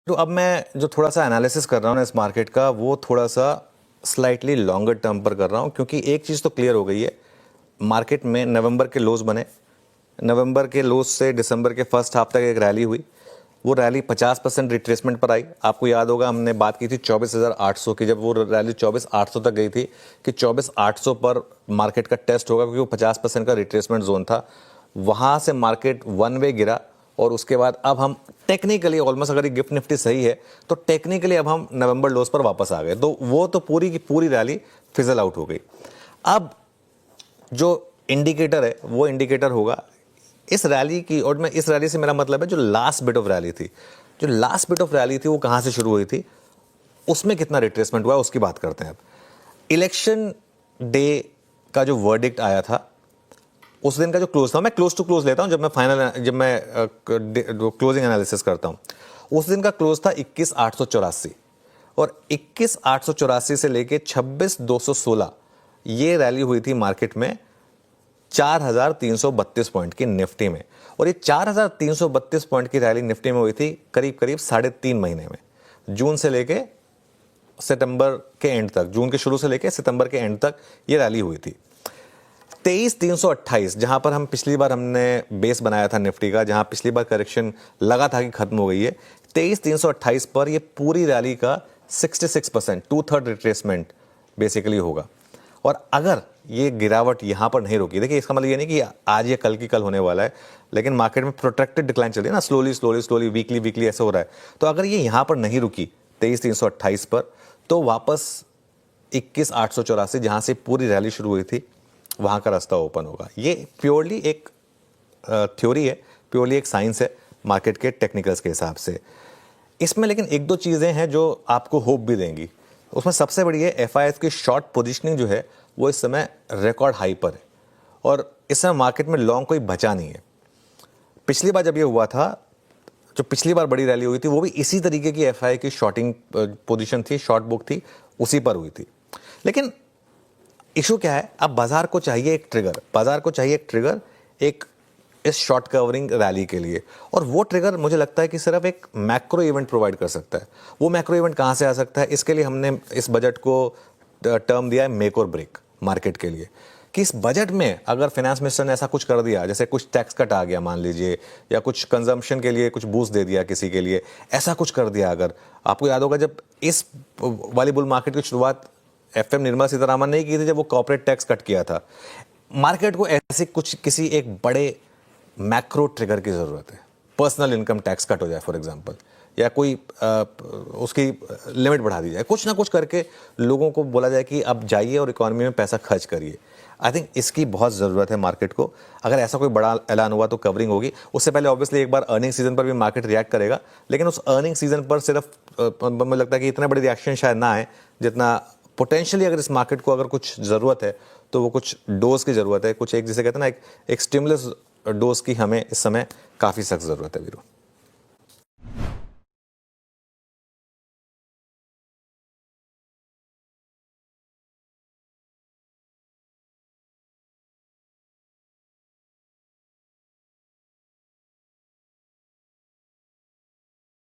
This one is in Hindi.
तो अब मैं जो थोड़ा सा एनालिसिस कर रहा हूँ ना इस मार्केट का, वो थोड़ा सा स्लाइटली लॉन्गर टर्म पर कर रहा हूँ, क्योंकि एक चीज़ तो क्लियर हो गई है। मार्केट में नवंबर के लोज बने, नवंबर के लोज से दिसंबर के फर्स्ट हाफ तक एक रैली हुई। वो रैली 50% रिट्रेसमेंट पर आई। आपको याद होगा हमने बात की थी 24,800 की, जब वो रैली 24,800 तक गई थी कि 24,800 पर मार्केट का टेस्ट होगा, क्योंकि वो 50% का रिट्रेसमेंट जोन था। वहाँ से मार्केट वन वे गिरा और उसके बाद अब हम टेक्निकली ऑलमोस्ट, अगर ये गिफ्ट निफ्टी सही है तो टेक्निकली अब हम नवंबर लोज पर वापस आ गए। तो वो तो पूरी की पूरी रैली फिजल आउट हो गई। अब जो इंडिकेटर है वो इंडिकेटर होगा इस रैली की, और मैं इस रैली से मेरा मतलब है जो लास्ट बिट ऑफ रैली थी। जो लास्ट बिट ऑफ रैली थी वो कहां से शुरू हुई थी, उसमें कितना रिट्रेसमेंट हुआ उसकी बात करते हैं। अब इलेक्शन डे का जो वर्डिक्ट आया था, उस दिन का जो क्लोज था, मैं क्लोज टू क्लोज लेता हूं जब मैं क्लोजिंग एनालिसिस करता हूं। उस दिन का क्लोज था 21,884 और 21,884 से लेके 26,216 ये रैली हुई थी मार्केट में 4,332 पॉइंट की निफ्टी में। और ये 4,332 पॉइंट की रैली निफ्टी में हुई थी करीब करीब 3.5 महीने में, जून से लेके सितंबर के एंड तक, जून के शुरू से लेके सितंबर के एंड तक ये रैली हुई थी। 23,328 जहां पर हम पिछली बार हमने बेस बनाया था निफ्टी का, जहां पिछली बार करेक्शन लगा था कि खत्म हो गई है, 23,328 पर ये पूरी रैली का 66% 2/3 रिट्रेसमेंट बेसिकली होगा। और अगर ये गिरावट यहां पर नहीं रुकी, देखिए इसका मतलब ये नहीं कि आज या कल की कल होने वाला है, लेकिन मार्केट में प्रोट्रैक्टेड डिक्लाइन चल रही है ना, स्लोली वीकली ऐसे हो रहा है। तो अगर ये यहां पर नहीं रुकी 23,328 पर, तो वापस 21,884 जहां से पूरी रैली शुरू हुई थी वहां का रास्ता ओपन होगा। ये प्योरली एक थ्योरी है, प्योरली एक साइंस है मार्केट के टेक्निकल्स के हिसाब से। इसमें लेकिन एक दो चीजें हैं जो आपको होप भी देंगी। उसमें सबसे बड़ी है एफआईएस की शॉर्ट पोजीशनिंग जो है वो इस समय रिकॉर्ड हाई पर है और इस समय मार्केट में लॉन्ग कोई बचा नहीं है। पिछली बार जब ये हुआ था, जो पिछली बार बड़ी रैली हुई थी, वो भी इसी तरीके की एफआईआई की शॉर्टिंग पोजीशन थी, शॉर्ट बुक थी, उसी पर हुई थी। लेकिन इशू क्या है, अब बाजार को चाहिए एक ट्रिगर, बाजार को चाहिए एक ट्रिगर एक इस शॉर्ट कवरिंग रैली के लिए, और वो ट्रिगर मुझे लगता है कि सिर्फ एक मैक्रो इवेंट प्रोवाइड कर सकता है। वो मैक्रो इवेंट कहां से आ सकता है, इसके लिए हमने इस बजट को टर्म दिया है मेक और ब्रेक मार्केट के लिए। कि इस बजट में अगर फाइनेंस मिनिस्टर ने ऐसा कुछ कर दिया, जैसे कुछ टैक्स कट आ गया मान लीजिए, या कुछ कंजम्पशन के लिए कुछ बूस्ट दे दिया किसी के लिए, ऐसा कुछ कर दिया। अगर आपको याद होगा जब इस वाली बुल मार्केट की शुरुआत एफएम निर्मला सीतारामन ने की थी, जब वो कॉर्पोरेट टैक्स कट किया था, मार्केट को ऐसे कुछ किसी एक बड़े मैक्रो ट्रिगर की जरूरत है। पर्सनल इनकम टैक्स कट हो जाए फॉर एग्जांपल, या कोई उसकी लिमिट बढ़ा दी जाए, कुछ ना कुछ करके लोगों को बोला जाए कि अब जाइए और इकोनॉमी में पैसा खर्च करिए। आई थिंक इसकी बहुत ज़रूरत है मार्केट को। अगर ऐसा कोई बड़ा ऐलान हुआ तो कवरिंग होगी। उससे पहले ऑब्वियसली एक बार अर्निंग सीजन पर भी मार्केट रिएक्ट करेगा, लेकिन उस अर्निंग सीजन पर सिर्फ मुझे लगता है कि इतना बड़ी रिएक्शन शायद ना आए जितना पोटेंशियली। अगर इस मार्केट को अगर कुछ ज़रूरत है तो वो कुछ डोज की ज़रूरत है, कुछ एक जिसे कहते हैं ना एक स्टिमुलस डोज की हमें इस समय काफ़ी सख्त ज़रूरत है वीरू।